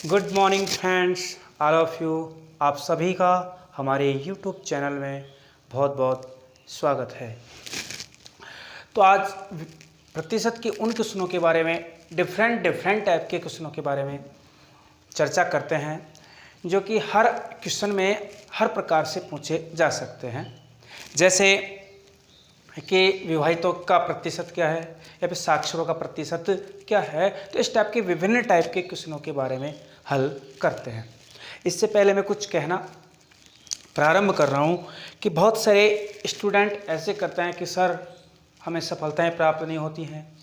Good morning friends, all of you. आप सभी का हमारे यूट्यूब चैनल में बहुत बहुत स्वागत है। तो आज प्रतिशत की उन क्वेश्चनों के बारे में, डिफरेंट टाइप के क्वेश्चनों के बारे में चर्चा करते हैं जो कि हर क्वेश्चन में हर प्रकार से पूछे जा सकते हैं। जैसे कि विवाहितों का प्रतिशत क्या है या फिर साक्षरों का प्रतिशत क्या है, तो इस टाइप के विभिन्न टाइप के क्वेश्चनों के बारे में हल करते हैं। इससे पहले मैं कुछ कहना प्रारंभ कर रहा हूँ कि बहुत सारे स्टूडेंट ऐसे करते हैं कि सर हमें सफलताएं प्राप्त नहीं होती हैं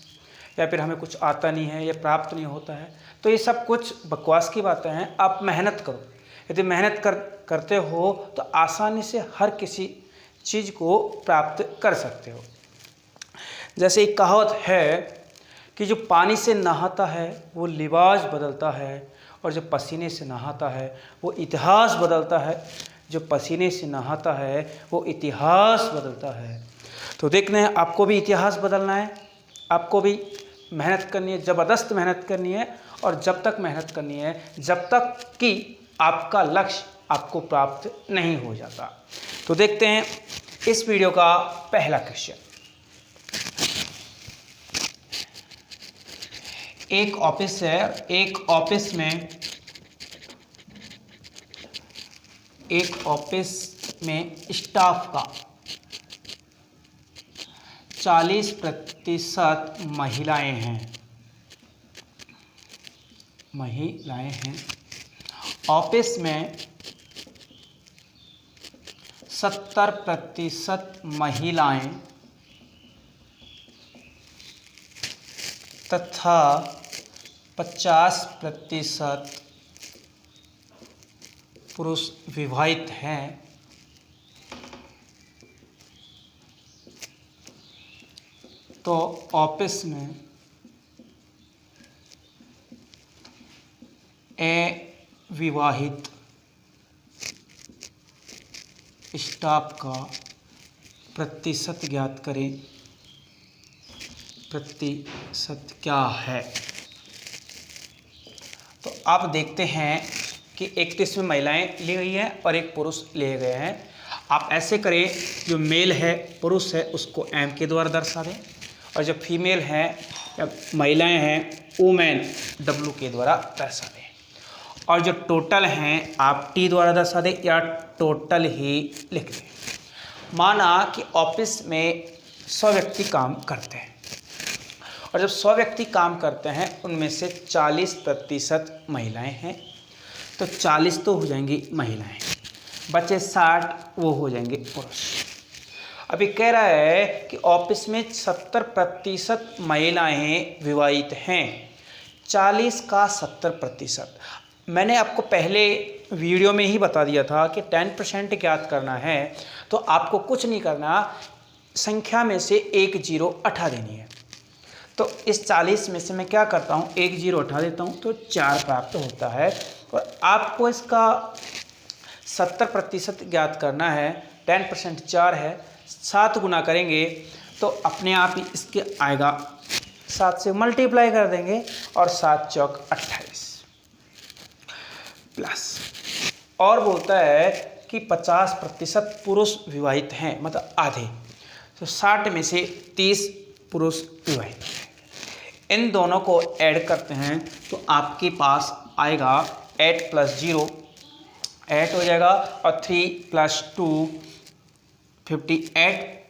या फिर हमें कुछ आता नहीं है या प्राप्त नहीं होता है। तो ये सब कुछ बकवास की बातें हैं। आप मेहनत करो, यदि मेहनत करते हो तो आसानी से हर किसी चीज़ को प्राप्त कर सकते हो। जैसे एक कहावत है कि जो पानी से नहाता है वो लिबास बदलता है, और जो पसीने से नहाता है वो इतिहास बदलता है। जो पसीने से नहाता है वो इतिहास बदलता है। तो देखना है, आपको भी इतिहास बदलना है, आपको भी मेहनत करनी है, ज़बरदस्त मेहनत करनी है। और जब तक मेहनत करनी है जब तक कि आपका लक्ष्य आपको प्राप्त नहीं हो जाता। तो देखते हैं इस वीडियो का पहला क्वेश्चन। एक ऑफिस है, एक ऑफिस में स्टाफ का 40% महिलाएं हैं। ऑफिस में 70% महिलाएं तथा 50% पुरुष विवाहित हैं। तो ऑफिस में अविवाहित स्टाफ का प्रतिशत ज्ञात करें। प्रतिशत क्या है? तो आप देखते हैं कि एक तो इसमें महिलाएं ली गई हैं और एक पुरुष लिए गए हैं। आप ऐसे करें, जो मेल है पुरुष है उसको एम के द्वारा दर्शा दें, और जो फीमेल है या महिलाएं हैं वुमेन डब्ल्यू के द्वारा दर्शा दें। और जो टोटल हैं आप टी द्वारा दर्शा दें या टोटल ही लिख दें। माना कि ऑफिस में 100 व्यक्ति काम करते हैं, और जब 100 व्यक्ति काम करते हैं उनमें से 40% महिलाएं हैं, तो 40 तो हो जाएंगी महिलाएं, बचे 60 वो हो जाएंगे पुरुष। अभी कह रहा है कि ऑफिस में 70% महिलाएं विवाहित हैं, 40 का 70%। मैंने आपको पहले वीडियो में ही बता दिया था कि 10% ज्ञात करना है तो आपको कुछ नहीं करना, संख्या में से एक जीरो हटा देनी है। तो इस 40 में से मैं क्या करता हूँ, एक जीरो हटा देता हूँ तो 4 प्राप्त होता है। और आपको इसका 70% ज्ञात करना है। 10% 4 है, 7 गुना करेंगे तो अपने आप ही इसके आएगा, 7 से मल्टीप्लाई कर देंगे और 7 चौक 28 प्लस। और बोलता है कि 50% पुरुष विवाहित हैं, मतलब आधे। तो 60 में से 30 पुरुष विवाहित हैं। इन दोनों को ऐड करते हैं तो आपके पास आएगा 8 + 0 8 हो जाएगा, और 3 + 2 58।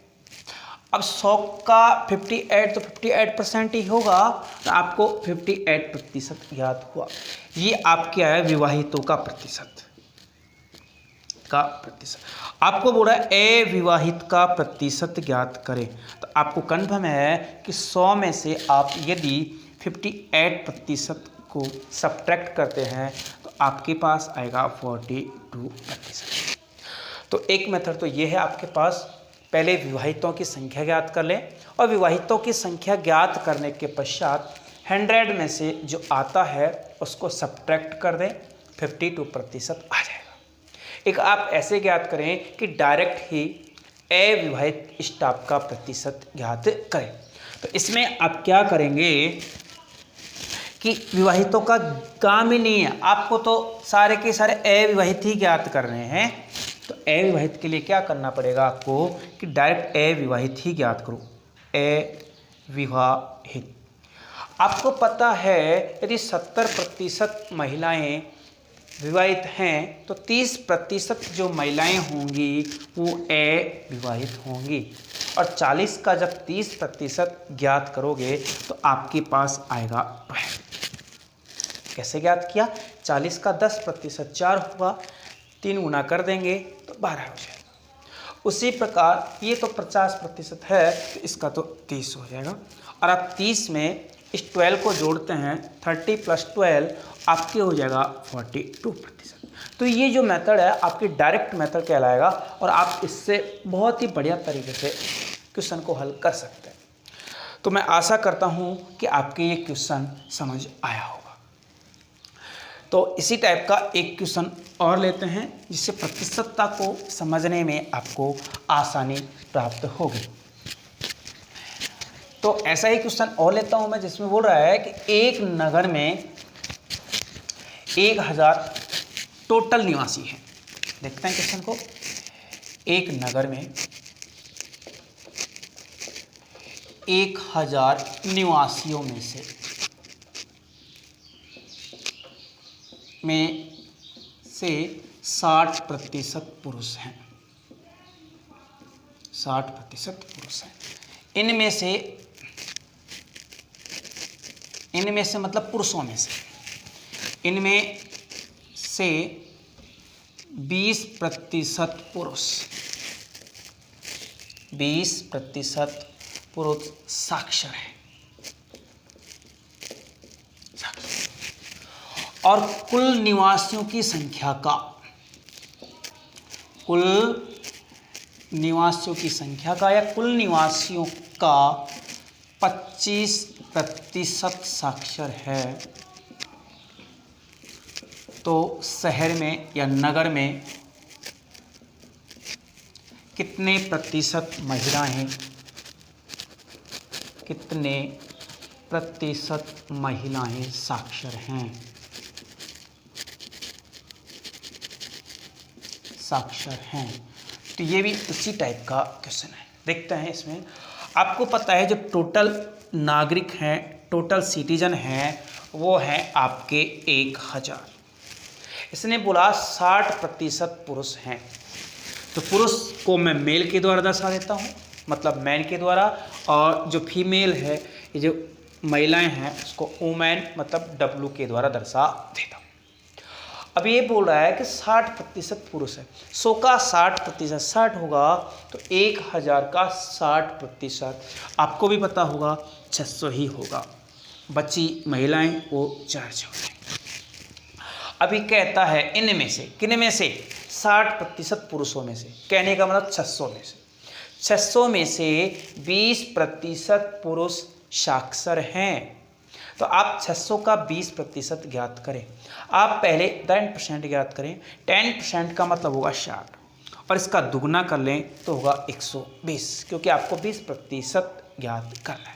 अब 100 का 58 तो 58% ही होगा, तो आपको 58% याद हुआ। ये आपके आया विवाहितों का प्रतिशत। आपको बोला अविवाहित का प्रतिशत ज्ञात करें, तो आपको कन्फर्म है कि 100 में से आप यदि 58% को सब्ट्रैक्ट करते हैं तो आपके पास आएगा 42%। तो एक मेथड तो ये है आपके पास, पहले विवाहितों की संख्या ज्ञात कर लें, और विवाहितों की संख्या ज्ञात करने के पश्चात 100 में से जो आता है उसको सब्ट्रैक्ट कर दें, 52% आ जाएगा। एक आप ऐसे ज्ञात करें कि डायरेक्ट ही अविवाहित स्टाफ का प्रतिशत ज्ञात करें। तो इसमें आप क्या करेंगे कि विवाहितों का काम ही नहीं है, आपको तो सारे के सारे अविवाहित ही ज्ञात कर रहे हैं। तो अविवाहित के लिए क्या करना पड़ेगा आपको कि डायरेक्ट अविवाहित ही ज्ञात करो, अविवाहित। आपको पता है यदि 70% महिलाएं विवाहित हैं तो 30% जो महिलाएं होंगी वो अविवाहित होंगी। और 40 का जब 30% ज्ञात करोगे तो आपके पास आएगा 12। कैसे ज्ञात किया? 40 का 10% 4 होगा, 3 गुना कर देंगे तो 12 हो जाएगा। उसी प्रकार ये तो 50% है तो इसका तो 30 हो जाएगा। और आप 30 में इस 12 को जोड़ते हैं, 30 + 12 आपके हो जाएगा 42%। तो ये जो मेथड है आपकी डायरेक्ट मेथड कहलाएगा और आप इससे बहुत ही बढ़िया तरीके से क्वेश्चन को हल कर सकते हैं। तो मैं आशा करता हूँ कि आपके ये क्वेश्चन समझ आया होगा। तो इसी टाइप का एक क्वेश्चन और लेते हैं जिससे प्रतिशतता को समझने में आपको आसानी प्राप्त होगी। तो ऐसा ही क्वेश्चन और लेता हूं मैं जिसमें बोल रहा है कि एक नगर में 1000 टोटल निवासी हैं। देखते हैं क्वेश्चन को। एक नगर में 1000 निवासियों में से 60% पुरुष हैं। 60% पुरुष हैं। इनमें से मतलब पुरुषों में से, इनमें से 20% पुरुष, 20% पुरुष साक्षर हैं। और कुल निवासियों की संख्या का, कुल निवासियों की संख्या का या कुल निवासियों का 25% साक्षर है, तो शहर में या नगर में कितने प्रतिशत महिलाएं हैं, कितने प्रतिशत महिलाएं साक्षर हैं, साक्षर हैं। तो ये भी उसी टाइप का क्वेश्चन है। देखते हैं इसमें। आपको पता है जो टोटल नागरिक हैं, टोटल सिटीजन हैं, वो हैं आपके 1000। इसने बोला 60% पुरुष हैं, तो पुरुष को मैं मेल के द्वारा दर्शा देता हूँ, मतलब मैन के द्वारा, और जो फीमेल है, ये जो महिलाएं हैं, उसको वुमेन मतलब डब्लू के द्वारा दर्शा देता हूँ। अब ये बोल रहा है कि 60% पुरुष है। 100 का 60%, 60 होगा तो 1000 का 60%, आपको भी पता होगा 600 ही होगा। बची महिलाएं वो 400 हैं। अभी कहता है इनमें से, किन में से? 60% पुरुषों में से, कहने का मतलब 600 में से। 600 में से 20% पुरुष साक्षर हैं। तो आप 600 का 20% ज्ञात करें। आप पहले 10% ज्ञात करें। 10% का मतलब होगा 60 और इसका दुगना कर लें तो होगा 120, क्योंकि आपको 20% ज्ञात करना है।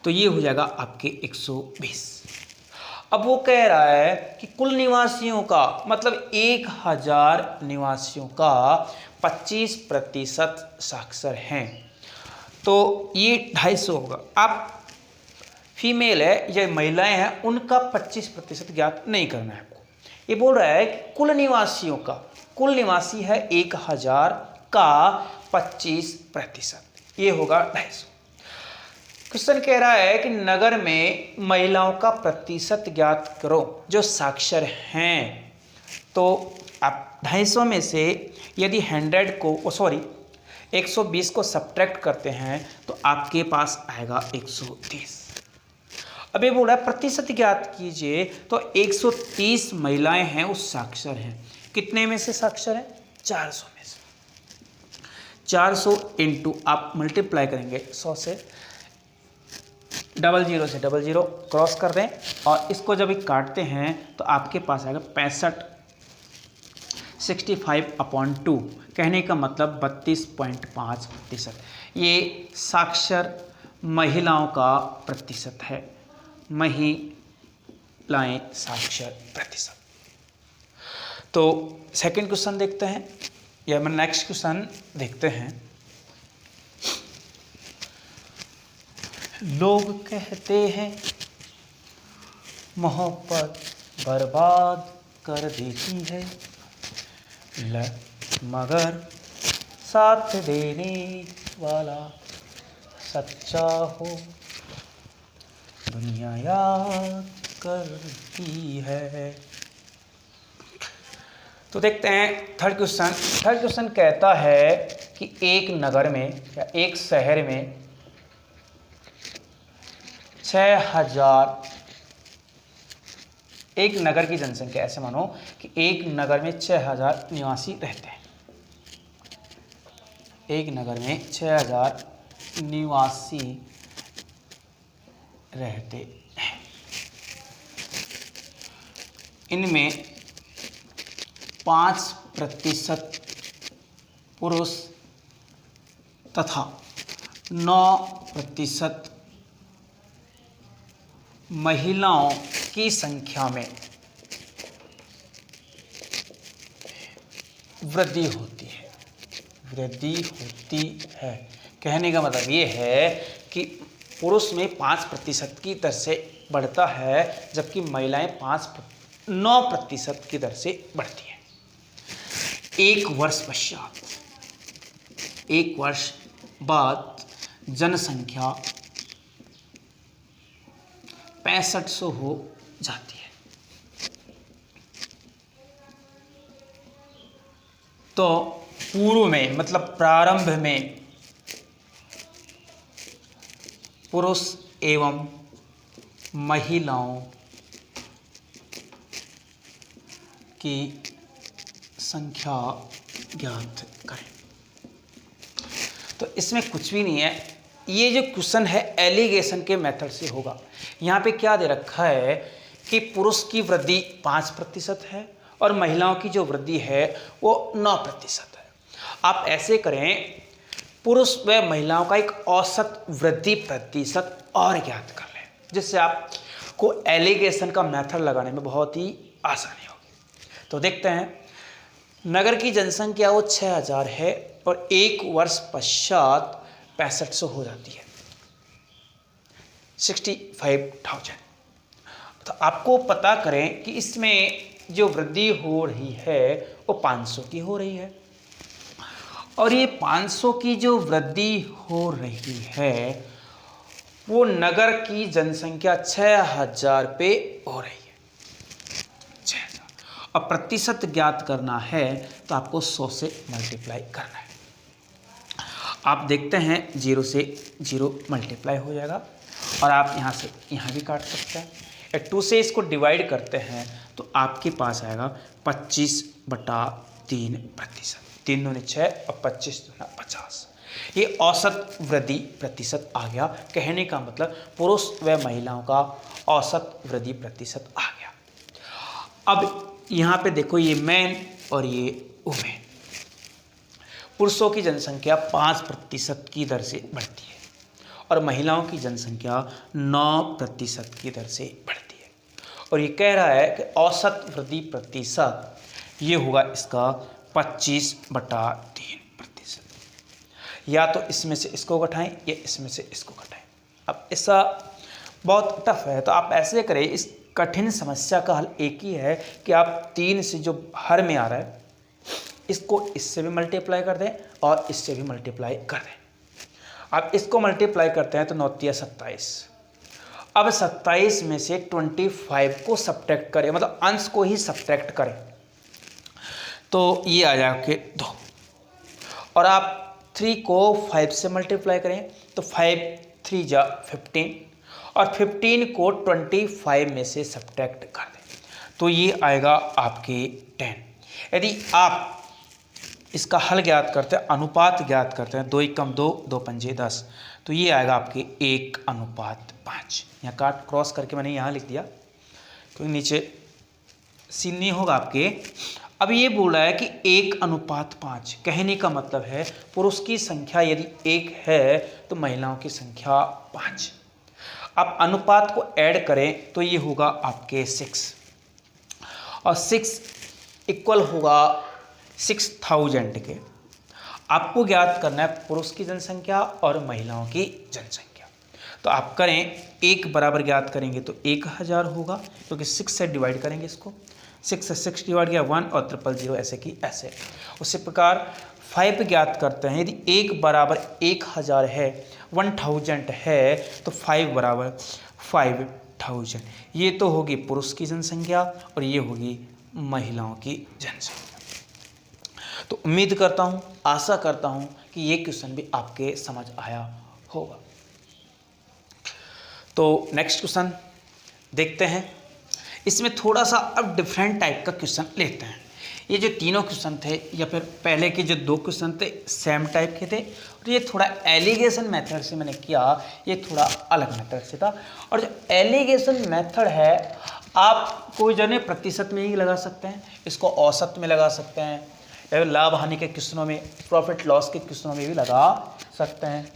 तो ये हो जाएगा आपके 120। अब वो कह रहा है कि कुल निवासियों का मतलब 1000 निवासियों का 25% साक्षर हैं, तो ये 250 होगा। आप फीमेल है या महिलाएं हैं, उनका 25% ज्ञात नहीं करना है आपको। ये बोल रहा है कि कुल निवासियों का, कुल निवासी है 1000 का 25%, ये होगा 250। क्वेश्चन कह रहा है कि नगर में महिलाओं का प्रतिशत ज्ञात करो जो साक्षर हैं। तो आप 250 में से यदि 120 को सब्ट्रैक्ट करते हैं तो आपके पास आएगा 130। अब ये बोल रहा है प्रतिशत ज्ञात कीजिए, तो 130 महिलाएं हैं उस साक्षर हैं। कितने में से साक्षर है? 400 में से। 400 इंटू आप मल्टीप्लाई करेंगे 100 से, 00 से 00 क्रॉस कर दें और इसको जब काटते हैं तो आपके पास आएगा 65/2, कहने का मतलब 32.5%। ये साक्षर महिलाओं का प्रतिशत है, महिलाएं साक्षर प्रतिशत। तो सेकंड क्वेश्चन देखते हैं, या मैं नेक्स्ट क्वेश्चन देखते हैं। लोग कहते हैं मोहब्बत बर्बाद कर देती है, मगर साथ देने वाला सच्चा हो दुनिया याद करती है। तो देखते हैं थर्ड क्वेश्चन। थर्ड क्वेश्चन कहता है कि एक नगर में या एक शहर में 6000, एक नगर की जनसंख्या, ऐसे मानो कि एक नगर में 6000 निवासी रहते हैं। एक नगर में 6000 निवासी रहते हैं। इनमें 5% पुरुष तथा 9% महिलाओं की संख्या में वृद्धि होती है। वृद्धि होती है कहने का मतलब ये है कि पुरुष में 5% की दर से बढ़ता है, जबकि महिलाएं 9% की दर से बढ़ती हैं। एक वर्ष पश्चात, एक वर्ष बाद जनसंख्या 6500 हो जाती है। तो पूर्व में मतलब प्रारंभ में पुरुष एवं महिलाओं की संख्या ज्ञात करें। तो इसमें कुछ भी नहीं है, ये जो क्वेश्चन है एलिगेशन के मेथड से होगा। यहाँ पे क्या दे रखा है कि पुरुष की वृद्धि 5% है और महिलाओं की जो वृद्धि है वो 9% है। आप ऐसे करें, पुरुष व महिलाओं का एक औसत वृद्धि प्रतिशत और ज्ञात कर लें, जिससे आपको एलिगेशन का मेथड लगाने में बहुत ही आसानी होगी। तो देखते हैं, नगर की जनसंख्या वो 6000 है और एक वर्ष पश्चात 6500 हो जाती है, 65,000। तो आपको पता करें कि इसमें जो वृद्धि हो रही है वो 500 की हो रही है, और ये 500 की जो वृद्धि हो रही है वो नगर की जनसंख्या 6000 पे हो रही है, 6000। और प्रतिशत ज्ञात करना है तो आपको 100 से मल्टीप्लाई करना है। आप देखते हैं 0 से 0 मल्टीप्लाई हो जाएगा, और आप यहाँ से यहाँ भी काट सकते हैं। 2 से इसको डिवाइड करते हैं तो आपके पास आएगा 25/3%। 3 दूनी 6 और 25 दूना 50। ये औसत वृद्धि प्रतिशत आ गया। कहने का मतलब पुरुष व महिलाओं का औसत वृद्धि प्रतिशत आ गया। अब यहाँ पे देखो, ये मैन और ये वुमेन। पुरुषों की जनसंख्या 5% की दर से बढ़ती है और महिलाओं की जनसंख्या 9% की दर से बढ़ती है। और ये कह रहा है कि औसत वृद्धि प्रतिशत ये होगा इसका 25/3%। या तो इसमें से इसको घटाएं या इसमें से इसको घटाएं। अब ऐसा बहुत टफ है, तो आप ऐसे करें, इस कठिन समस्या का हल एक ही है कि आप 3 से जो हर में आ रहा है इसको इससे भी मल्टीप्लाई कर दें और इससे भी मल्टीप्लाई कर दें। आप इसको मल्टीप्लाई करते हैं तो 9 × 27। अब 27 में से 25 को सब्ट्रैक्ट करें, मतलब अंश को ही सब्ट्रैक्ट करें, तो ये आ जाएगा 2। और आप 3 को 5 से मल्टीप्लाई करें तो 5 3 जा 15, और 15 को 25 में से सब्ट्रैक्ट कर दें तो ये आएगा आपके 10। यदि आप इसका हल ज्ञात करते हैं, अनुपात ज्ञात करते हैं, 2 × 2 2 × 5 10, तो ये आएगा आपके 1:5। यहाँ काट क्रॉस करके मैंने यहाँ लिख दिया क्योंकि नीचे सीन नहीं होगा आपके। अब ये बोल रहा है कि 1:5। कहने का मतलब है पुरुष की संख्या यदि 1 है तो महिलाओं की संख्या 5। आप अनुपात को ऐड करें तो ये होगा आपके 6 और 6 इक्वल होगा 6000 के। आपको ज्ञात करना है पुरुष की जनसंख्या और महिलाओं की जनसंख्या। तो आप करें, 1 बराबर ज्ञात करेंगे तो 1000 होगा, क्योंकि 6 से डिवाइड करेंगे इसको, 6 से 6 डिवाइड किया 1 और 000 ऐसे की ऐसे। उसी प्रकार 5 ज्ञात करते हैं, यदि 1 बराबर 1000 है, 1000 है, तो 5 बराबर 5000। ये तो होगी पुरुष की जनसंख्या और ये होगी महिलाओं की जनसंख्या। तो उम्मीद करता हूँ, आशा करता हूँ कि ये क्वेश्चन भी आपके समझ आया होगा। तो नेक्स्ट क्वेश्चन देखते हैं। इसमें थोड़ा सा अब डिफरेंट टाइप का क्वेश्चन लेते हैं। ये जो तीनों क्वेश्चन थे या फिर पहले के जो 2 क्वेश्चन थे सेम टाइप के थे, और ये थोड़ा एलिगेशन मेथड से मैंने किया, ये थोड़ा अलग मेथड से था। और जो एलिगेशन मेथड है, आप कोई जने प्रतिशत में ही लगा सकते हैं, इसको औसत में लगा सकते हैं, या लाभ हानि के क्वेश्चनों में, प्रॉफिट लॉस के क्वेश्चनों में भी लगा सकते हैं।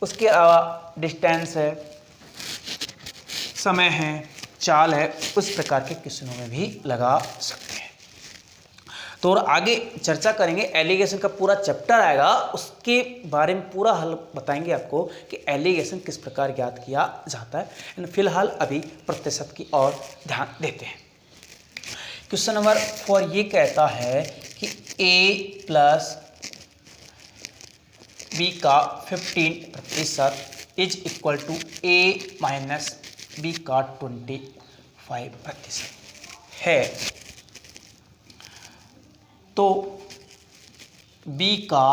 उसके अलावा डिस्टेंस है, समय है, चाल है, उस प्रकार के क्वेश्चनों में भी लगा सकते हैं। तो और आगे चर्चा करेंगे, एलिगेशन का पूरा चैप्टर आएगा, उसके बारे में पूरा हल बताएंगे आपको कि एलिगेशन किस प्रकार ज्ञात किया जाता है। फिलहाल अभी प्रतिशत की ओर ध्यान देते हैं। क्वेश्चन नंबर 4 ये कहता है कि a प्लस b का 15% is equal to a minus b का 25% है। तो b का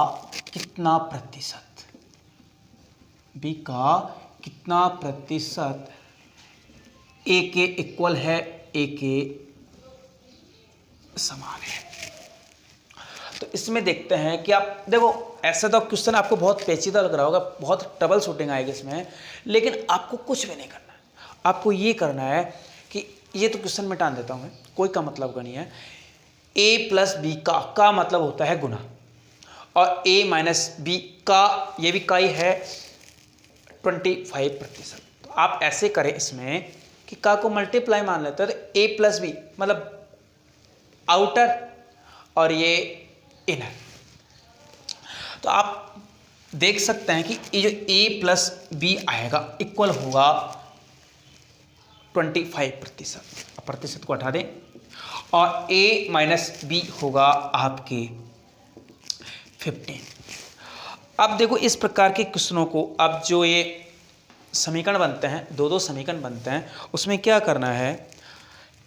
कितना प्रतिशत, b का कितना प्रतिशत a के इक्वल है, a के समान है। तो इसमें देखते हैं कि आप देखो, ऐसा तो क्वेश्चन आपको बहुत पेचीदा लग रहा होगा, बहुत ट्रबल शूटिंग आएगी इसमें, लेकिन आपको कुछ भी नहीं करना है। आपको ये करना है कि ये तो क्वेश्चन मिटा देता हूँ मैं, कोई का मतलब का नहीं है। a प्लस बी का मतलब होता है गुना, और a माइनस बी का, ये भी का ही है, 25%। तो आप ऐसे करें इसमें कि का को मल्टीप्लाई मान लेते हैं, तो a प्लस बी मतलब आउटर और ये इनर। तो आप देख सकते हैं कि ये जो a प्लस बी आएगा इक्वल होगा 25%। प्रतिशत को हटा दें, और a माइनस बी होगा आपके 15। अब देखो इस प्रकार के क्वेश्चनों को, अब जो ये समीकरण बनते हैं, 2 समीकरण बनते हैं, उसमें क्या करना है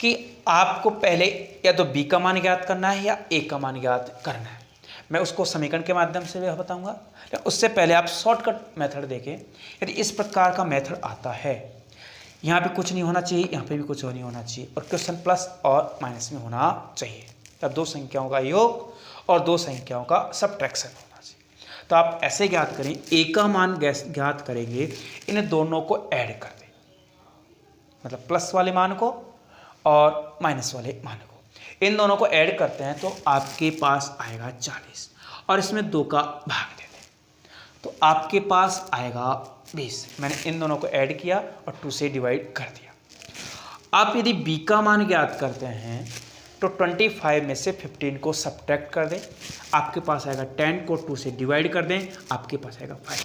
कि आपको पहले या तो b का मान ज्ञात करना है या a का मान ज्ञात करना है। मैं उसको समीकरण के माध्यम से भी बताऊंगा, उससे पहले आप शॉर्टकट मेथड देखें। यदि इस प्रकार का मेथड आता है, यहाँ पे कुछ नहीं होना चाहिए, यहाँ पे भी कुछ नहीं होना चाहिए, और क्वेश्चन प्लस और माइनस में होना चाहिए, तब 2 संख्याओं का योग और 2 संख्याओं का सबट्रैक्शन होना चाहिए। तो आप ऐसे ज्ञात करें, a का मान ज्ञात करेंगे, इन दोनों को ऐड कर दें, मतलब प्लस वाले मान को और माइनस वाले मान को, इन दोनों को ऐड करते हैं तो आपके पास आएगा 40, और इसमें 2 का भाग दे दें तो आपके पास आएगा 20। मैंने इन दोनों को ऐड किया और 2 से डिवाइड कर दिया। आप यदि b का मान ज्ञात करते हैं तो 25 में से 15 को सब्ट्रैक्ट कर दें, आपके पास आएगा 10 को 2 से डिवाइड कर दें, आपके पास आएगा 5।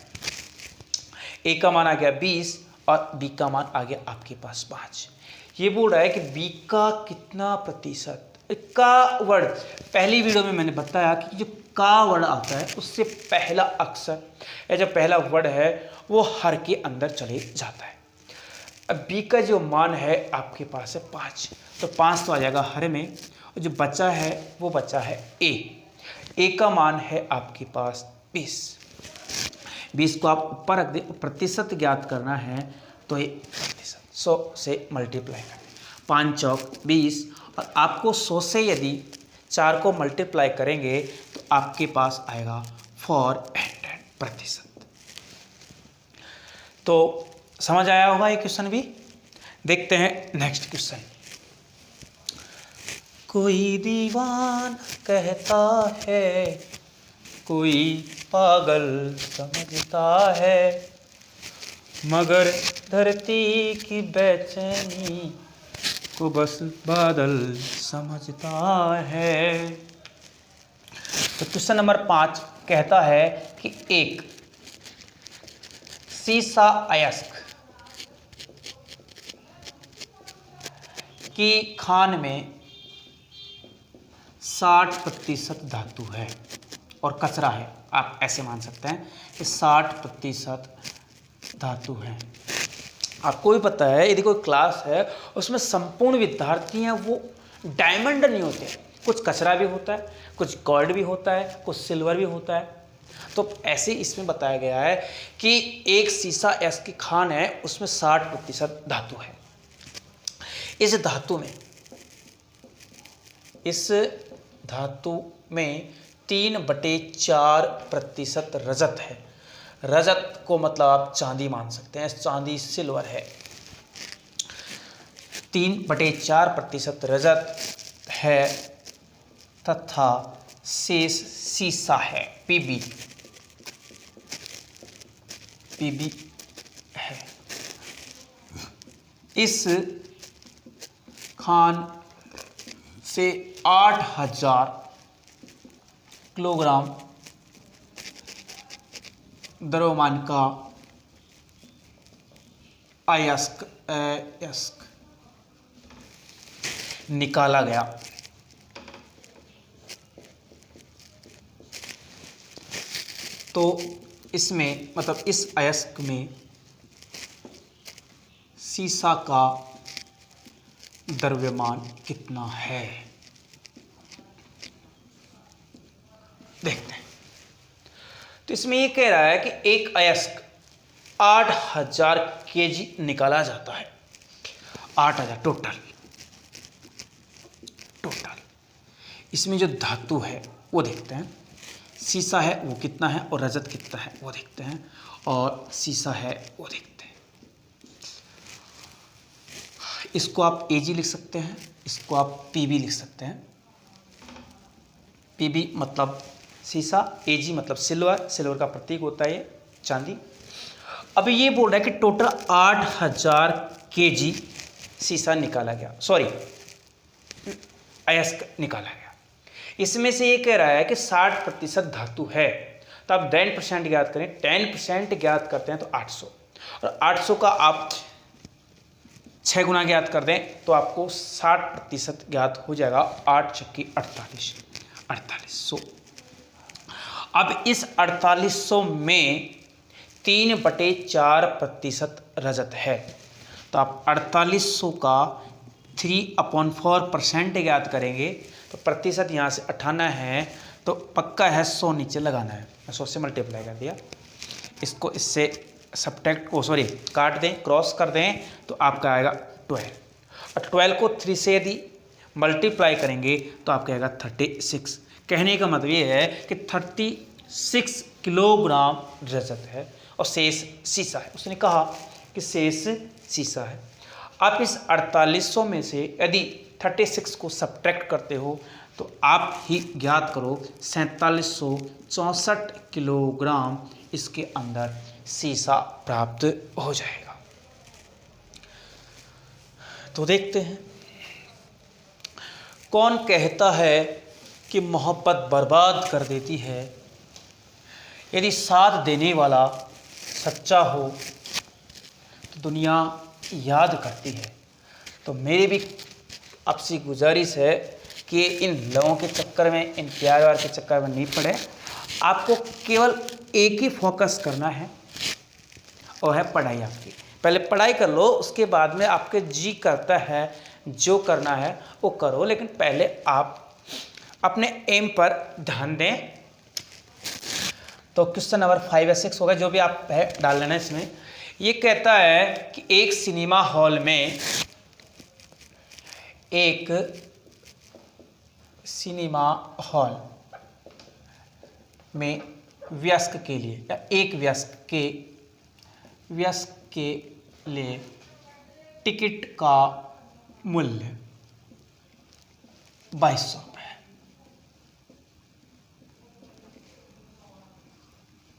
a का मान आ गया 20 और b का मान आ गया आपके पास 5। ये बोल रहा है कि b का कितना प्रतिशत, का वर्ड पहली वीडियो में मैंने बताया कि जो का वर्ड आता है उससे पहला अक्षर या जो पहला वर्ड है वो हर के अंदर चले जाता है। अब b का जो मान है आपके पास है 5, तो 5 तो आ जाएगा हर में, और जो बचा है वो बचा है a का मान है आपके पास 20 को आप ऊपर रख दें। प्रतिशत ज्ञात करना है तो ये प्रतिशत 100 से मल्टीप्लाई करें, 5 चौक 20, और आपको 100 से यदि 4 को मल्टीप्लाई kरेंगे तो आपके पास आएगा 400%। तो समझ आया होगा ये क्वेश्चन भी। देखते हैं नेक्स्ट क्वेश्चन। कोई दीवान कहता है, कोई पागल समझता है, मगर धरती की बेचैनी को बस बादल समझता है। तो क्वेश्चन नंबर 5 कहता है कि एक सीसा अयस्क की खान में 60% धातु है और कचरा है। आप ऐसे मान सकते हैं कि 60% धातु है। आपको भी पता है यदि कोई क्लास है उसमें संपूर्ण विद्यार्थी हैं वो डायमंड नहीं होते, कुछ कचरा भी होता है, कुछ गोल्ड भी होता है, कुछ सिल्वर भी होता है। तो ऐसे इसमें बताया गया है कि एक सीसा अयस्क की खान है उसमें 60% धातु है। इस धातु में 3/4% रजत है। रजत को मतलब आप चांदी मान सकते हैं, चांदी सिल्वर है। 3/4% रजत है तथा शेष सीसा है, पीबी है। इस खान से 8000 किलोग्राम द्रव्यमान का अयस्क निकाला गया। तो इसमें मतलब इस अयस्क में सीसा का द्रव्यमान कितना है देखते हैं। तो इसमें ये कह रहा है कि एक अयस्क 8000 केजी निकाला जाता है। 8000 टोटल। इसमें जो धातु है वो देखते हैं, सीसा है वो कितना है और रजत कितना है वो देखते हैं, और सीसा है वो देखते हैं। इसको आप Ag लिख सकते हैं, इसको आप Pb लिख सकते हैं। Pb मतलब सीसा, Ag मतलब सिल्वर, सिल्वर का प्रतीक होता है ये चांदी। अब ये बोल रहा है कि टोटल 8000 केजी सीसा निकाला गया, अयस्क निकाला गया। इसमें से ये कह रहा है कि 60% धातु है। तो आप 10% ज्ञात करें, 10% ज्ञात करते हैं तो 800, और 800 का आप 6 गुना ज्ञात कर दें तो आपको 60% ज्ञात हो जाएगा। 8 छक्की 4800। अब इस 4800 में 3/4% रजत है। तो आप 4800 का 3/4% ज्ञात करेंगे तो प्रतिशत यहाँ से 98 है, तो पक्का है 100 नीचे लगाना है। 100 से मल्टीप्लाई कर दिया, इसको इससे काट दें, क्रॉस कर दें तो आपका आएगा 12, और 12 को 3 से यदि मल्टीप्लाई करेंगे तो आपका आएगा 36। कहने का मतलब ये है कि 36 किलोग्राम रजत है और शेष सीसा है। उसने कहा कि शेष सीसा है। आप इस 4800 में से यदि 36 को सब्ट्रैक्ट करते हो तो आप ही ज्ञात करो 4764 किलोग्राम इसके अंदर सीसा प्राप्त हो जाएगा। तो देखते हैं, कौन कहता है कि मोहब्बत बर्बाद कर देती है। यदि साथ देने वाला सच्चा हो तो दुनिया याद करती है। तो मेरी भी आपसे गुजारिश है कि इन लोगों के चक्कर में, इन प्यार वार के चक्कर में नहीं पड़े। आपको केवल एक ही फोकस करना है और है पढ़ाई आपकी। पहले पढ़ाई कर लो, उसके बाद में आपके जी करता है जो करना है वो करो, लेकिन पहले आप अपने एम पर ध्यान दें। तो क्वेश्चन नंबर 5 या 6 होगा, जो भी आप है डाल लेना इसमें। ये कहता है कि एक सिनेमा हॉल में वयस्क के लिए या एक वयस्क के लिए टिकट का मूल्य 2200 रुपये है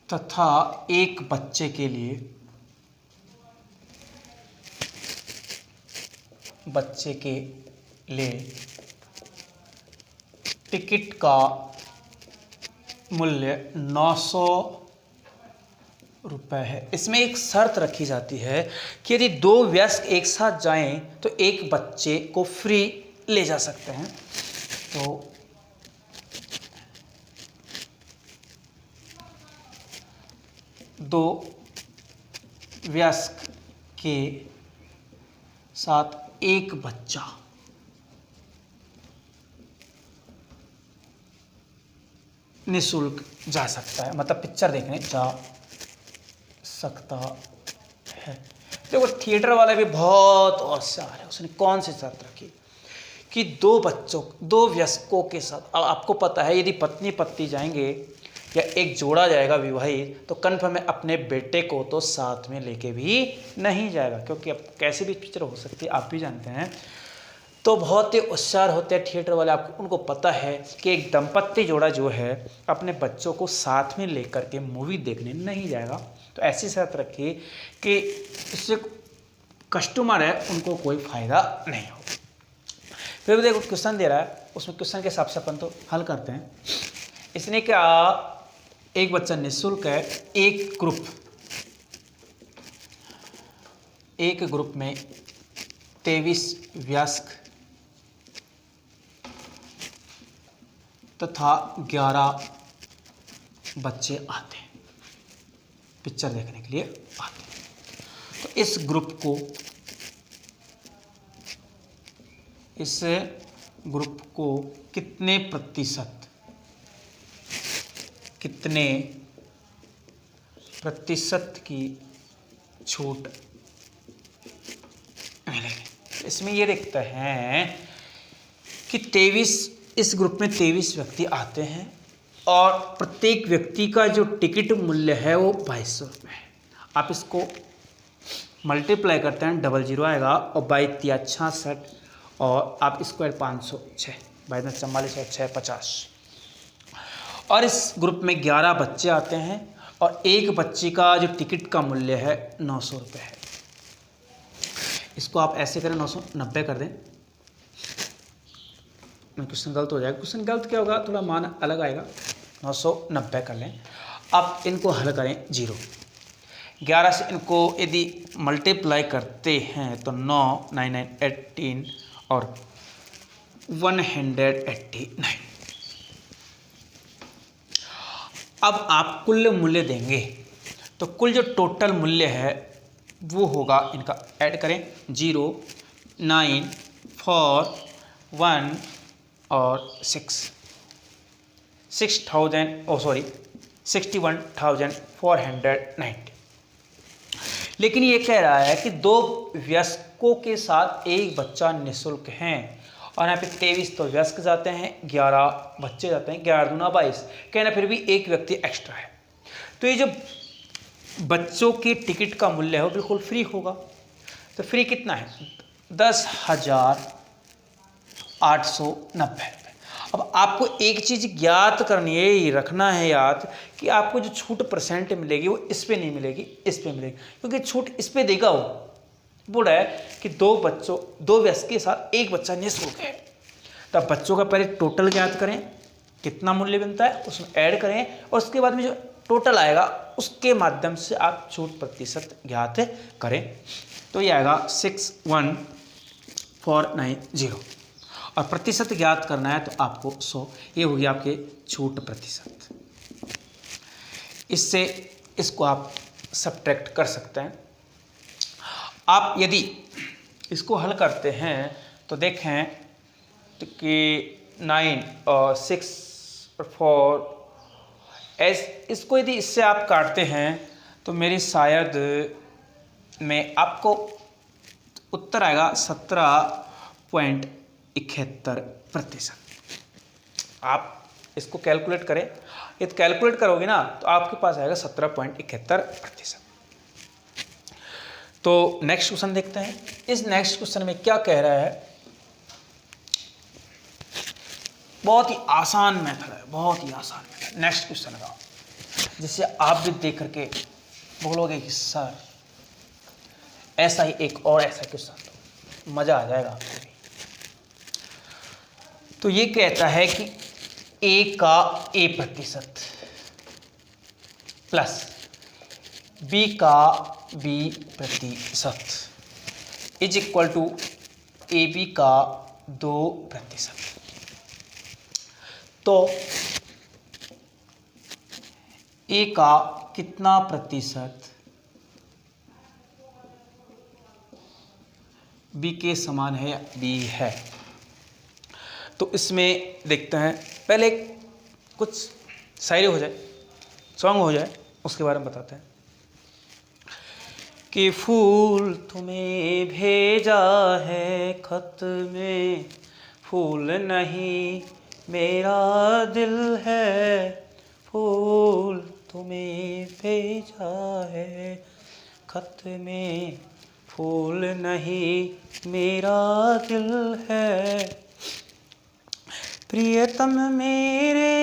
तथा एक बच्चे के लिए बच्चे के लिए टिकट का मूल्य 900 रुपये है। इसमें एक शर्त रखी जाती है कि यदि 2 वयस्क एक साथ जाएं तो एक बच्चे को फ्री ले जा सकते हैं। तो दो वयस्क के साथ एक बच्चा निःशुल्क जा सकता है, मतलब पिक्चर देखने जा सकता है। देखो थिएटर वाला भी बहुत होशियार है, उसने कौन सी शर्त रखी कि 2 वयस्कों के साथ। अब आपको पता है यदि पत्नी पति जाएंगे या एक जोड़ा जाएगा विवाहित, तो कन्फर्म है अपने बेटे को तो साथ में लेके भी नहीं जाएगा, क्योंकि अब कैसे भी पिक्चर हो सकती है आप भी जानते हैं। तो बहुत ही होशियार होते हैं थिएटर वाले, आपको उनको पता है कि एक दंपत्ति जोड़ा जो है अपने बच्चों को साथ में लेकर के मूवी देखने नहीं जाएगा। तो ऐसी शर्त रखी कि इससे कस्टमर है उनको कोई फ़ायदा नहीं हो। फिर भी देखो क्वेश्चन दे रहा है, उसमें क्वेश्चन के हिसाब से अपन तो हल करते हैं। इसने क्या, एक बच्चा निःशुल्क है, एक ग्रुप में 23 वयस्क तथा 11 बच्चे आते हैं, पिक्चर देखने के लिए आते हैं। तो इस ग्रुप को कितने प्रतिशत की छूट मिलेगी। इसमें ये देखते हैं कि इस ग्रुप में 23 व्यक्ति आते हैं और प्रत्येक व्यक्ति का जो टिकट मूल्य है वो 2200 रुपये है। आप इसको मल्टीप्लाई करते हैं, 00 आएगा और 22 66 और आप स्क्वायर 506, 22 44 और 6 50। और इस ग्रुप में 11 बच्चे आते हैं और एक बच्चे का जो टिकट का मूल्य है 900 रुपये है। इसको आप ऐसे करें, 990 कर दें। क्वेश्चन गलत हो जाएगा। क्वेश्चन गलत क्या होगा, थोड़ा मान अलग आएगा। 990 कर लें। अब इनको हल करें 0। 11 से इनको यदि मल्टीप्लाई करते हैं तो 9 9 9 18 और 189। अब आप कुल मूल्य देंगे तो कुल जो टोटल मूल्य है वो होगा, इनका ऐड करें 0 9 4 1 और 61,490। लेकिन ये कह रहा है कि 2 वयस्कों के साथ एक बच्चा निःशुल्क हैं और यहाँ पे 23 तो वयस्क जाते हैं, 11 बच्चे जाते हैं, 11 दूना 22, कहना फिर भी एक व्यक्ति एक्स्ट्रा है। तो ये जो बच्चों के टिकट का मूल्य है वो बिल्कुल फ्री होगा। तो फ्री कितना है, 10,890 रुपये। अब आपको एक चीज़ ज्ञात करनी है, ये रखना है याद कि आपको जो छूट परसेंट मिलेगी वो इस पे नहीं मिलेगी, इस पे मिलेगी, क्योंकि छूट इस पे देगा। वो बोल रहा है कि 2 वयस्क के साथ एक बच्चा निःशुल्क है। तब बच्चों का पहले टोटल ज्ञात करें, कितना मूल्य बनता है उसमें ऐड करें और उसके बाद में जो टोटल आएगा उसके माध्यम से आप छूट प्रतिशत ज्ञात करें। तो ये आएगा 61490 और प्रतिशत ज्ञात करना है तो आपको 100। ये होगी आपके छूट प्रतिशत। इससे इसको आप सब्ट्रैक्ट कर सकते हैं। आप यदि इसको हल करते हैं तो देखें तो कि 9 और 6 और 4 इसको यदि इससे आप काटते हैं तो मेरी शायद में आपको उत्तर आएगा 17.71%। आप इसको कैलकुलेट करें, यदि कैलकुलेट करोगे ना तो आपके पास आएगा 17.71%। तो नेक्स्ट क्वेश्चन देखते हैं। इस नेक्स्ट क्वेश्चन में क्या कह रहा है, बहुत ही आसान मेथड है, बहुत ही आसान मेथड नेक्स्ट क्वेश्चन का, जिससे आप भी देख करके बोलोगे कि सर ऐसा ही एक और ऐसा क्वेश्चन दो। मज़ा आ जाएगा आपको भी। तो ये कहता है कि A का A% प्लस B का B% is equal to AB का 2%। तो A का कितना प्रतिशत B के समान है या B है। तो इसमें देखते हैं, पहले कुछ शायरी हो जाए, सॉन्ग हो जाए, उसके बारे में बताते हैं कि फूल तुम्हें भेजा है खत में, फूल नहीं मेरा दिल है, फूल तुम्हें भेजा है खत में, फूल नहीं मेरा दिल है, प्रियतम मेरे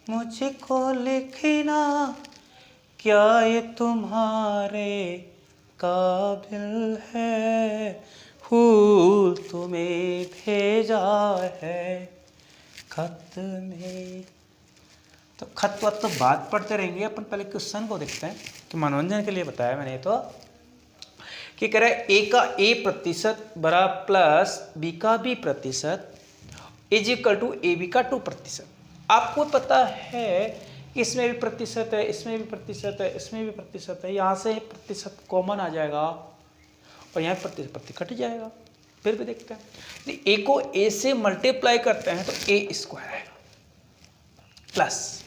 मुझको लिखना, क्या ये तुम्हारे काबिल है, फूल तुम्हें भेजा है खत में। तो खत वत तो बात पढ़ते रहेंगे, अपन पहले क्वेश्चन को देखते हैं कि मनोरंजन के लिए बताया मैंने। तो कि कह रहा है A का A% बड़ा प्लस B का B% is equal to AB का 2%। आपको पता है इसमें भी प्रतिशत है, इसमें भी प्रतिशत है, इसमें भी प्रतिशत है, यहाँ से प्रतिशत कॉमन आ जाएगा और यहाँ प्रतिशत कट जाएगा। फिर भी देखते हैं, A को A से मल्टीप्लाई करते हैं तो A² आएगा, प्लस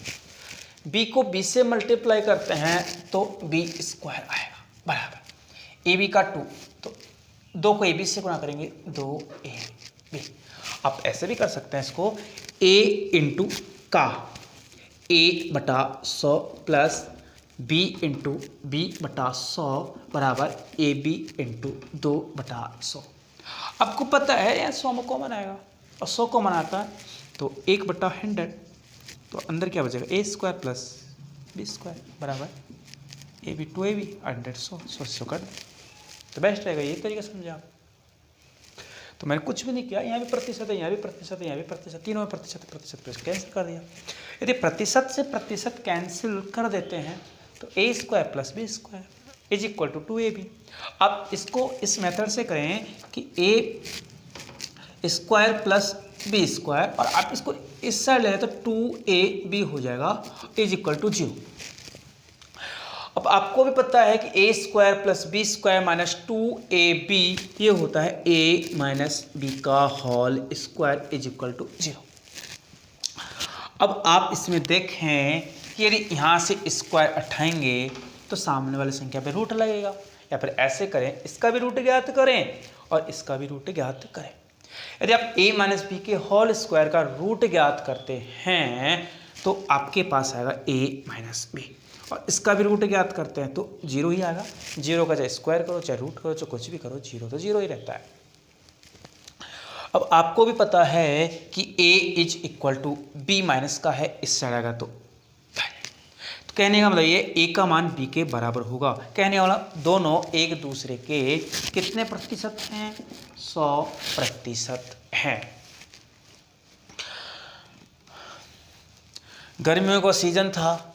B को B से मल्टीप्लाई करते हैं तो B² आएगा, बराबर AB का 2, तो 2 को AB से गुणा करेंगे 2AB। आप ऐसे भी कर सकते हैं इसको, A इंटू का 1/100 प्लस B इंटू B/100 बराबर AB इंटू 2/100। आपको पता है यहाँ 100 में कॉमन आएगा और 100 कॉमन आता है तो 1/100, तो अंदर क्या बचेगा A² प्लस B² बराबर AB 2AB 100 कट, तो बेस्ट रहेगा। ये तरीका समझे आप। तो मैंने कुछ भी नहीं किया, यहाँ भी प्रतिशत है, यहाँ भी प्रतिशत है, यहाँ भी प्रतिशत, तीनों में प्रतिशत कैंसिल कर दिया। यदि प्रतिशत से प्रतिशत कैंसिल कर देते हैं तो A² plus B² is equal to 2AB। अब इसको इस मेथड से करें कि A² प्लस B² और आप इसको इस साइड ले रहे तो 2AB हो जाएगा इज इक्वल टू 0। अब आपको भी पता है कि A² plus B² minus 2AB ये होता है A माइनस B का whole square is equal to 0। अब आप इसमें देखें कि यदि यहाँ से स्क्वायर उठाएंगे तो सामने वाली संख्या पे रूट लगेगा, या फिर ऐसे करें इसका भी रूट ज्ञात करें और इसका भी रूट ज्ञात करें। यदि आप A माइनस बी के होल स्क्वायर का रूट ज्ञात करते हैं तो आपके पास आएगा A माइनस बी, और इसका भी रूट ज्ञात करते हैं तो 0 ही आएगा। 0 का चाहे स्क्वायर करो चाहे रूट करो चाहे कुछ भी करो, 0 तो 0 ही रहता है। अब आपको भी पता है कि A is equal to B minus का है, इस साइड आएगा तो कहने का मतलब ये A का मान B के बराबर होगा। कहने वाला दोनों एक दूसरे के कितने प्रतिशत हैं, 100% हैं। गर्मियों का सीजन था,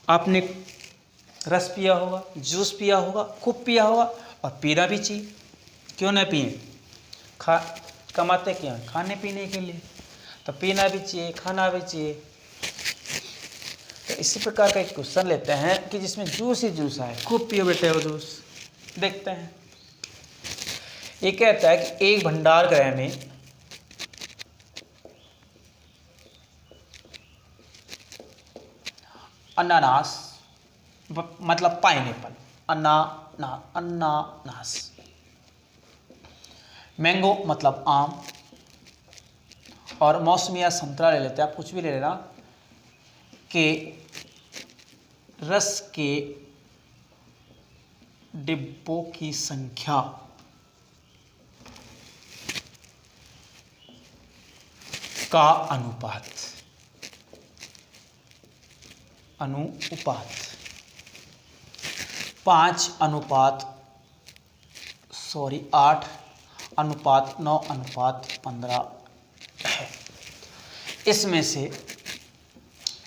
आपने रस पिया होगा, जूस पिया होगा, खूब पिया होगा और पीना भी चाहिए, क्यों ना पिए, कमाते क्यों हैं, खाने पीने के लिए, तो पीना भी चाहिए, खाना भी चाहिए। तो इसी प्रकार का एक क्वेश्चन लेते हैं कि जिसमें जूस ही जूस आए, खूब पियो बेटे वो जूस। देखते हैं, ये कहता है कि एक भंडार गृह में अनानास मतलब पाइनएप्पल, अनानास, मैंगो मतलब आम, और मौसमी या संतरा ले लेते हैं, आप कुछ भी ले लेना, के रस के डिब्बों की संख्या का अनुपात 8 अनुपात 9:15 है। इसमें से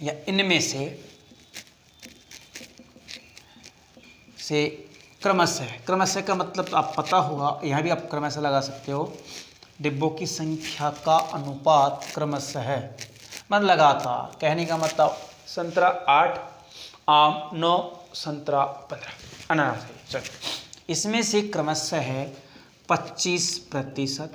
या इनमें से क्रमशः का मतलब तो आप पता होगा, यहाँ भी आप क्रमशः लगा सकते हो। डिब्बों की संख्या का अनुपात क्रमशः है, मतलब लगातार। कहने का मतलब संतरा 8, आम 9, संतरा 15, अनानास है। चलो, इसमें से क्रमशः है 25%,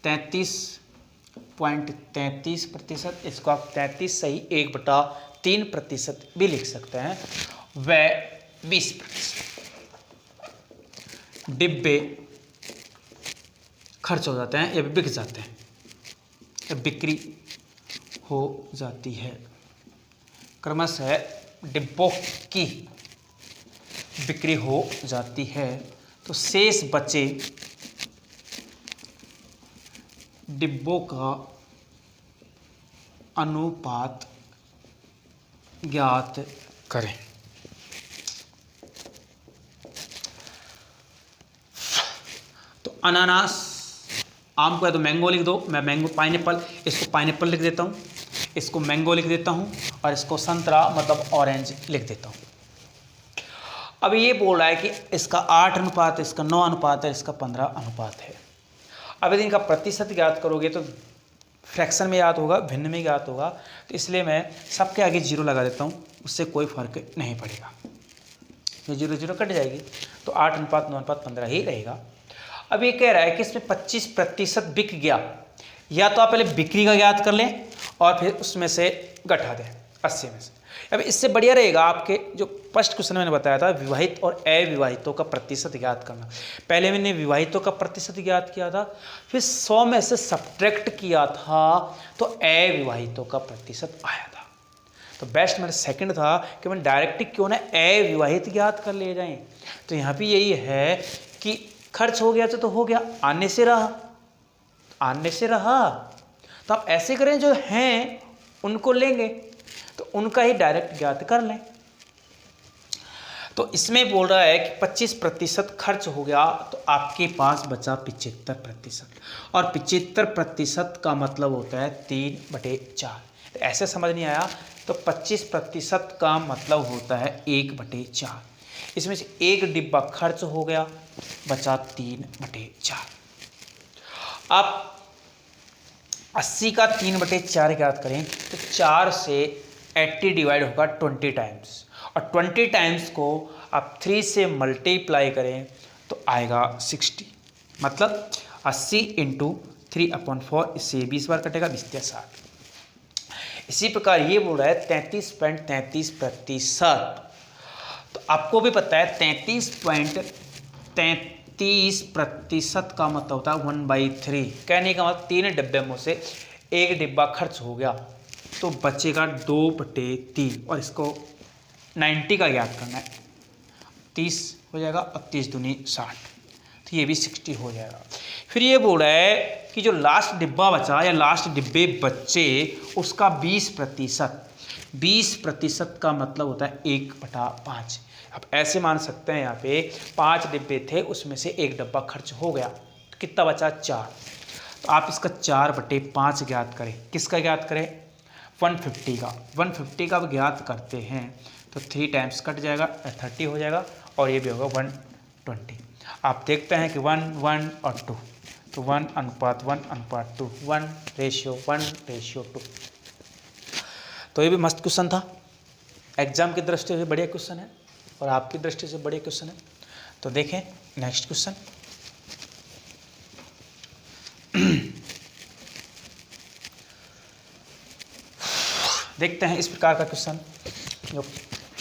33.33%, इसको आप 33 सही 1/3% भी लिख सकते हैं। व 20% डिब्बे खर्च हो जाते हैं या बिक जाते हैं या बिक्री हो जाती है। क्रमशः डिब्बों की बिक्री हो जाती है, तो शेष बचे डिब्बों का अनुपात ज्ञात करें। तो अनानास, आम को है तो मैंगो लिख दो, मैं मैंगो पाइनएप्पल, इसको पाइनएप्पल लिख देता हूँ, इसको मैंगो लिख देता हूँ, और इसको संतरा मतलब ऑरेंज लिख देता हूँ। अब ये बोल रहा है कि इसका 8 अनुपात, इसका 9 अनुपात है, इसका 15 अनुपात है। अब यदि इनका प्रतिशत ज्ञात करोगे तो फ्रैक्शन में याद होगा, भिन्न में ज्ञात होगा, तो इसलिए मैं सबके आगे 0 लगा देता हूँ, उससे कोई फर्क नहीं पड़ेगा। ये 0 0 कट जाएगी, तो 8 अनुपात 9 अनुपात 15 ही रहेगा। अब ये कह रहा है कि इसमें 25% बिक गया, या तो आप पहले बिक्री का ज्ञात कर लें और फिर उसमें से घटा दें 80 में से। अब इससे बढ़िया रहेगा आपके जो फर्स्ट क्वेश्चन मैंने बताया था, विवाहित और अविवाहितों का प्रतिशत ज्ञात करना। पहले मैंने विवाहितों का प्रतिशत ज्ञात किया था, फिर 100 में से सब्ट्रैक्ट किया था तो अविवाहितों का प्रतिशत आया था। तो बेस्ट मेरा सेकंड था कि मैं डायरेक्ट क्यों ना अविवाहित ज्ञात कर ले जाएं। तो यहाँ भी यही है कि खर्च हो गया तो हो गया, आने से रहा। तो आप ऐसे करें, जो हैं उनको लेंगे तो उनका ही डायरेक्ट ज्ञात कर लें। तो इसमें बोल रहा है कि 25% खर्च हो गया, तो आपके पास बचा 75%, और 75% का मतलब होता है 3/4। तो ऐसे समझ नहीं आया, तो 25% का मतलब होता है 1/4। इसमें से एक डिब्बा खर्च हो गया, बचा 3/4। आप 80 का 3/4 ज्ञात करें तो 4 से 80 डिवाइड होगा 20 टाइम्स, और 20 टाइम्स को आप 3 से मल्टीप्लाई करें तो आएगा 60। मतलब 80 × 3/4, इससे 20 बार कटेगा, 20 × 60। इसी प्रकार ये बोल रहा है 33.33%। तो आपको भी पता है 33.33% का मतलब होता है 1/3। कहने का मतलब 3 डिब्बे में से एक डिब्बा खर्च हो गया तो बचेगा 2/3, और इसको 90 का ज्ञात करना है। 30 हो जाएगा और 30 दूनी 60, तो ये भी 60 हो जाएगा। फिर ये बोल रहा है कि जो लास्ट डिब्बा बचा या लास्ट डिब्बे बचे उसका 20% का मतलब होता है 1/5। आप ऐसे मान सकते हैं, यहाँ पे 5 डिब्बे थे, उसमें से एक डिब्बा खर्च हो गया, तो कितना बचा 4। तो आप इसका 4/5 ज्ञात करें। किसका ज्ञात करें? 150 का। 150 का ज्ञात करते हैं तो 3 टाइम्स कट जाएगा, 30 हो जाएगा, और ये भी होगा 120। आप देखते हैं कि 1 1 और 2, तो 1:1:2, 1:1:2। तो ये भी मस्त क्वेश्चन था, एग्जाम की दृष्टि से बढ़िया क्वेश्चन है और आपकी दृष्टि से बढ़िया क्वेश्चन है। तो देखें नेक्स्ट क्वेश्चन। देखते हैं इस प्रकार का क्वेश्चन जो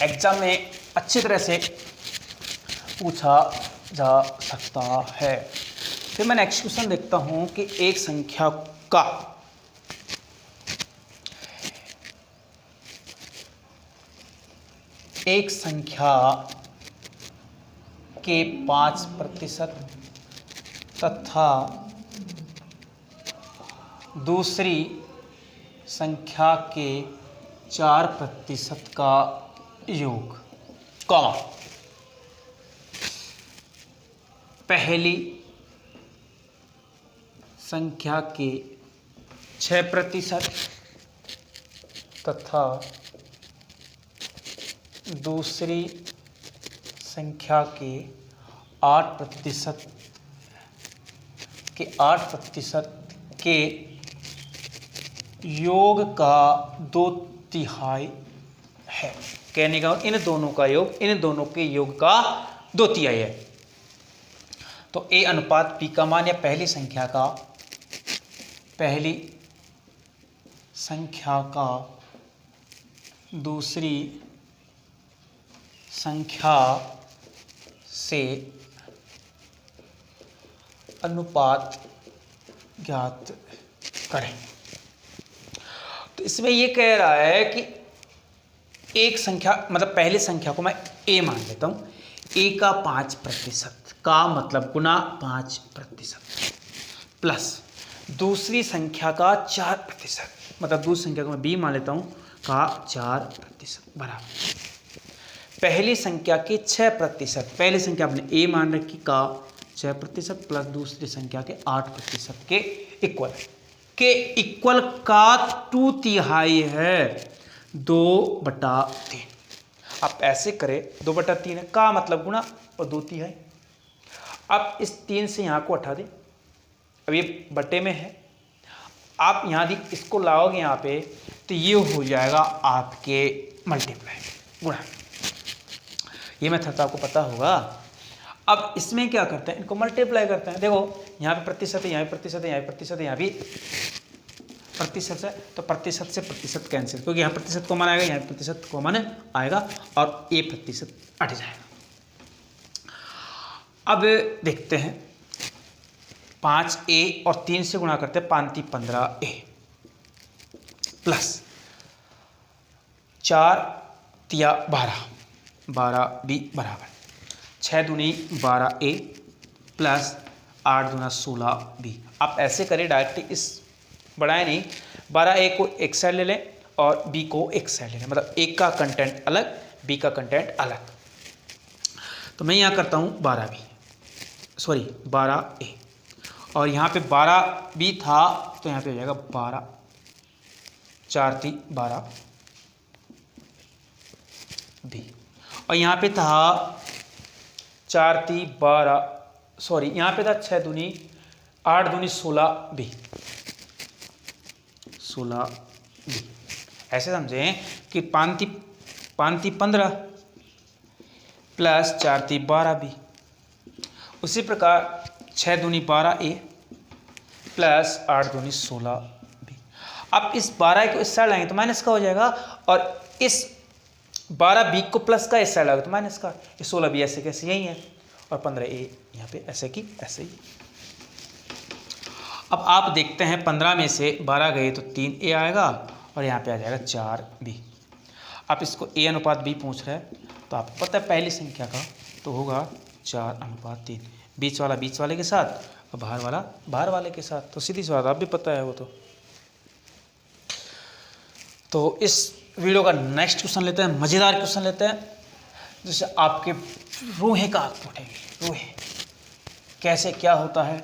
एग्जाम में अच्छी तरह से पूछा जा सकता है। फिर मैं नेक्स्ट क्वेश्चन देखता हूं कि एक संख्या के 5% तथा दूसरी संख्या के 4% का योग, पहली संख्या के 6% तथा दूसरी संख्या के 8% के योग का 2/3 है। कहने का इन दोनों के योग का 2/3 है। तो ए अनुपात बी का मान या पहली संख्या का दूसरी संख्या से अनुपात ज्ञात करें। तो इसमें ये कह रहा है कि एक संख्या मतलब पहली संख्या को मैं ए मान लेता हूं। ए का 5% का मतलब गुना 5% प्लस दूसरी संख्या का 4% मतलब दूसरी संख्या को मैं बी मान लेता हूं का 4% बराबर पहली संख्या के 6%। पहली संख्या अपने ए मान रखी का 6% प्लस दूसरी संख्या के 8% के इक्वल का 2/3 है 2/3। आप ऐसे करें 2/3 है का मतलब गुणा और 2/3। अब इस 3 से यहाँ को हटा दें। अब ये बटे में है, आप यहाँ दी इसको लाओगे यहाँ पे तो ये हो जाएगा आपके मल्टीप्लाई गुणा। ये मेथड तो आपको पता होगा। अब इसमें क्या करते हैं, इनको मल्टीप्लाई करते हैं। देखो यहाँ पे प्रतिशत है, यहाँ पे प्रतिशत है, यहाँ पे प्रतिशत है, यहाँ भी प्रतिशत है, तो प्रतिशत से प्रतिशत कैंसिल, क्योंकि यहाँ प्रतिशत कॉमन आएगा, यहाँ प्रतिशत कॉमन आएगा और ए प्रतिशत हट जाएगा। अब देखते हैं 5a और 3 से गुणा करते हैं 5×3 15a प्लस 4×3 12b बराबर 6×2 12a प्लस 8×2 16b। आप ऐसे करें डायरेक्टली, इस बढ़ाए नहीं, 12a को एक साइड ले लें और b को एक साइड ले लें, मतलब a का कंटेंट अलग b का कंटेंट अलग। तो मैं यहाँ करता हूँ 12a और यहाँ पे 12b था तो यहाँ पे हो जाएगा 12 4×3 12b और यहाँ पे था 4×3 12 सॉरी यहाँ पे था 6×2 8×2 16b 16b। ऐसे समझें कि 5×3 15 प्लस 4×3 12b। उसी प्रकार 6×2 12a प्लस 8×2 16b। अब इस 12 को इस साइड लाएंगे तो माइनस का हो जाएगा और इस 12b को प्लस का इस साइड लाएंगे तो माइनस का। ये 16b ऐसे कैसे यही है और 15a यहाँ पे ऐसे की ऐसे ही। अब आप देखते हैं 15 में से 12 गए तो 3a आएगा और यहाँ पे आ जाएगा 4b। आप इसको a अनुपात b पूछ रहे हैं तो आपको पता है पहली संख्या का तो होगा 4:3, बीच वाला बीच वाले के साथ और बाहर वाला बाहर वाले के साथ। तो सीधी सी बात, आप भी पता है वो तो इस वीडियो का नेक्स्ट क्वेश्चन लेते हैं, मज़ेदार क्वेश्चन लेते हैं जिससे आपके रूहें का आग उठेगी। रूहें कैसे क्या होता है,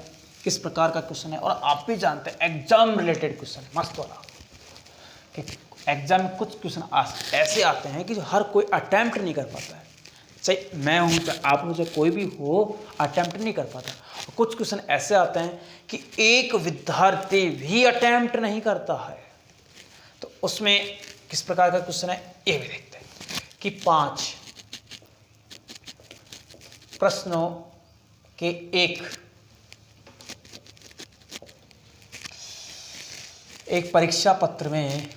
किस प्रकार का क्वेश्चन है, और आप भी जानते हैं एग्जाम रिलेटेड क्वेश्चन है मस्त वाला कि एग्जाम में कुछ क्वेश्चन ऐसे आते हैं कि जो हर कोई अटैम्प्ट नहीं कर पाता है। चाहे मैं हूँ चाहे आप मुझे कोई भी हो, अटैम्प्ट नहीं कर पाता। और कुछ क्वेश्चन ऐसे आते हैं कि एक विद्यार्थी भी अटैम्प्ट नहीं करता है। तो उसमें किस प्रकार का क्वेश्चन है ये भी देखते हैं कि 5 प्रश्नों के एक परीक्षा पत्र में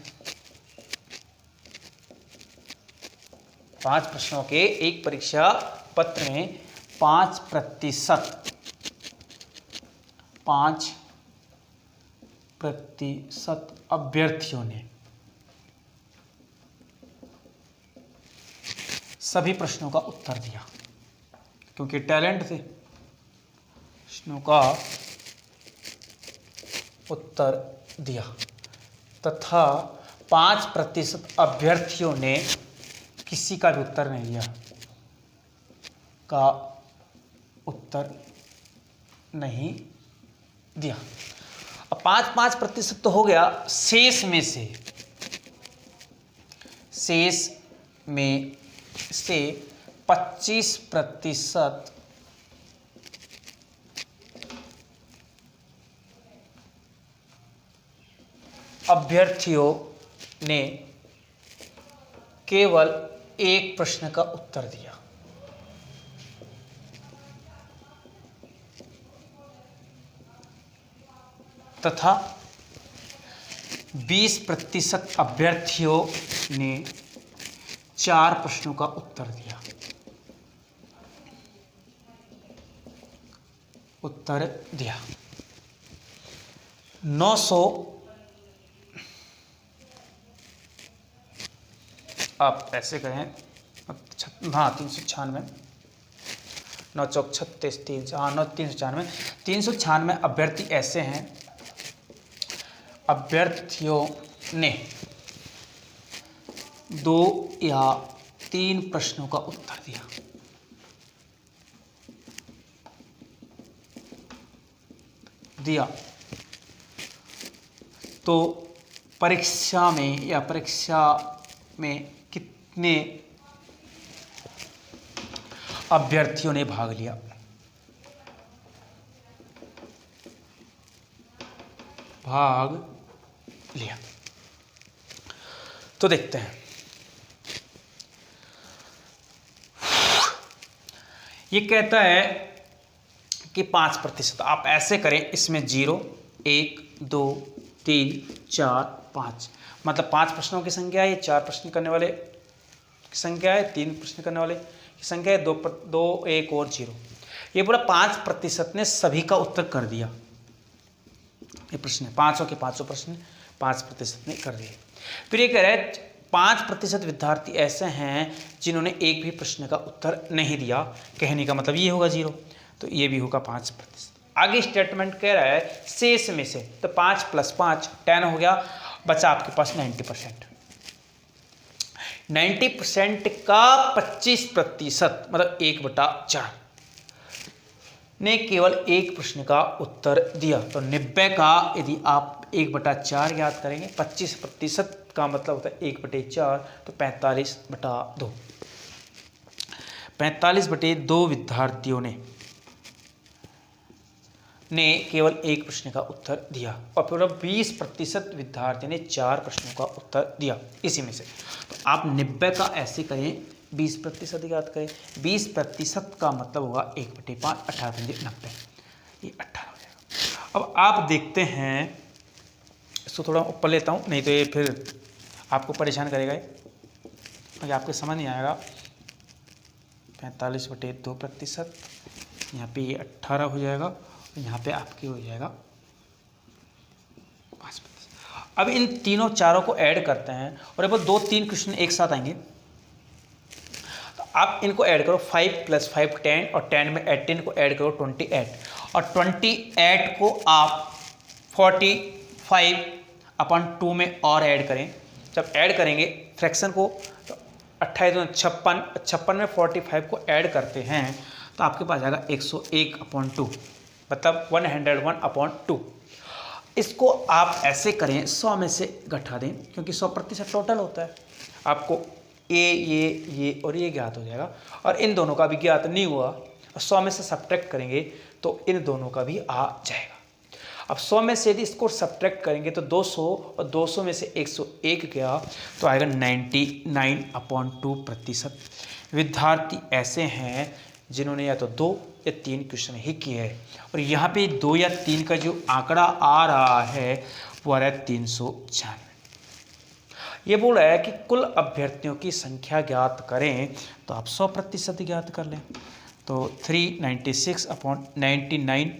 5 प्रश्नों के एक परीक्षा पत्र में 5% अभ्यर्थियों ने सभी प्रश्नों का उत्तर दिया, क्योंकि टैलेंट थे, प्रश्नों का उत्तर दिया तथा 5% अभ्यर्थियों ने किसी का भी उत्तर नहीं दिया, का उत्तर नहीं दिया। अब 5% तो हो गया, शेष में से 25% अभ्यर्थियों ने केवल एक प्रश्न का उत्तर दिया। तथा 20% अभ्यर्थियों ने 4 प्रश्नों का उत्तर दिया। उत्तर दिया 900, आप ऐसे करें, हाँ 396, 9 चौक 36, 3, हाँ 9 396, 396 अभ्यर्थी ऐसे हैं, अभ्यर्थियों ने 2 या 3 प्रश्नों का उत्तर दिया। तो परीक्षा में कितने अभ्यर्थियों ने भाग लिया? तो देखते हैं, ये कहता है कि 5%। आप ऐसे करें, इसमें 0, 1, 2, 3, 4, 5, मतलब 5 प्रश्नों की संख्या है, ये 4 प्रश्न करने वाले की संख्या है, 3 प्रश्न करने वाले की संख्या है, 2, 1 और 0। ये पूरा 5% ने सभी का उत्तर कर दिया। ये प्रश्न है, 500 के 500 प्रश्न 5% ने कर दिए। फिर ये कह रहा है 5% विद्यार्थी ऐसे हैं जिन्होंने एक भी प्रश्न का उत्तर नहीं दिया। कहने का मतलब ये होगा 0, तो ये भी होगा 5%। आगे स्टेटमेंट कह रहा है शेष में से, तो 5 + 5 10 हो गया, बचा आपके पास 90%। 90% का 25% मतलब 1/4 ने केवल एक प्रश्न का उत्तर दिया। तो 90 का यदि आप 1/4 याद करेंगे, 25% का मतलब होता है 1/4, तो 45/2। 45/2 विद्यार्थियों ने केवल एक प्रश्न का उत्तर दिया, और फिर 20% विद्यार्थी ने 4 प्रश्नों का उत्तर दिया इसी में से। तो आप 90 का ऐसे करें, 20% याद करें, 20% का मतलब होगा 1/5, 18×90, ये 18 हो जाएगा। अब आप देखते हैं, इसको थोड़ा ऊपर लेता हूँ, नहीं तो ये फिर आपको परेशान करेगा, ये आपके समझ नहीं आएगा। 45/2%, यहाँ पे ये 18 हो जाएगा, यहाँ पे आपके हो जाएगा 5%। अब इन तीनों चारों को ऐड करते हैं, और अब 2-3 क्वेश्चन एक साथ आएंगे, तो आप इनको ऐड करो, 5 + 5 10, और 10 में 18 को ऐड करो 28, और 28 को आप 45/2 में और ऐड करें। जब ऐड करेंगे फ्रैक्शन को, तो 28 56 में 45 को ऐड करते हैं, तो आपके पास आएगा 101/2, मतलब 101/2। इसको आप ऐसे करें, 100 में से घटा दें, क्योंकि 100% टोटल होता है। आपको ये और ये ज्ञात हो जाएगा, और इन दोनों का भी ज्ञात नहीं हुआ, और 100 में से सब्ट्रैक्ट करेंगे तो इन दोनों का भी आ जाएगा। अब 100 में से यदि इसको सब्ट्रैक्ट करेंगे तो 200, और 200 में से 101 गया, तो आएगा 99/2%। विद्यार्थी ऐसे हैं जिन्होंने या तो 2 या 3 क्वेश्चन ही किए हैं, और यहाँ पे 2 या 3 का जो आंकड़ा आ रहा है वो आ रहा है 396। ये बोल रहा है कि कुल अभ्यर्थियों की संख्या ज्ञात करें, तो आप 100% ज्ञात कर लें। तो 396/99,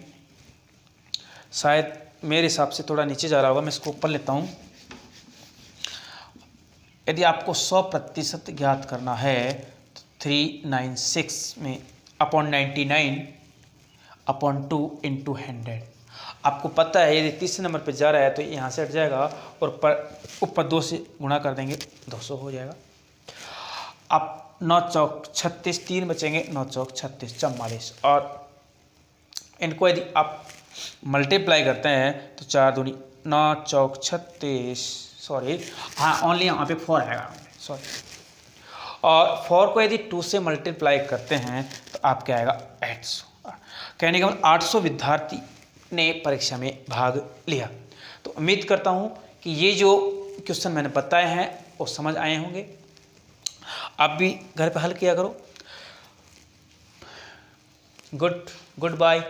शायद मेरे हिसाब से थोड़ा नीचे जा रहा होगा, मैं इसको ऊपर लेता हूँ। यदि आपको 100% ज्ञात करना है, तो 396 में अपॉन 99/2 × 100। आपको पता है यदि तीसरे नंबर पे जा रहा है तो यहाँ से हट जाएगा, और ऊपर 2 से गुणा कर देंगे, 200 हो जाएगा। अब 9 चौक 36, 3 बचेंगे, 9 चौक 36, 44, और इनको यदि आप मल्टीप्लाई करते हैं तो 4 दूनी 9 चौक 36, सॉरी हाँ ओनली यहाँ पे 4 आएगा, सॉरी। और 4 को यदि 2 से मल्टीप्लाई करते हैं तो आपके आएगा 800। कहने का मतलब 800 विद्यार्थी ने परीक्षा में भाग लिया। तो उम्मीद करता हूँ कि ये जो क्वेश्चन मैंने बताए हैं वो समझ आए होंगे। आप भी घर पे हल किया करो। Good bye.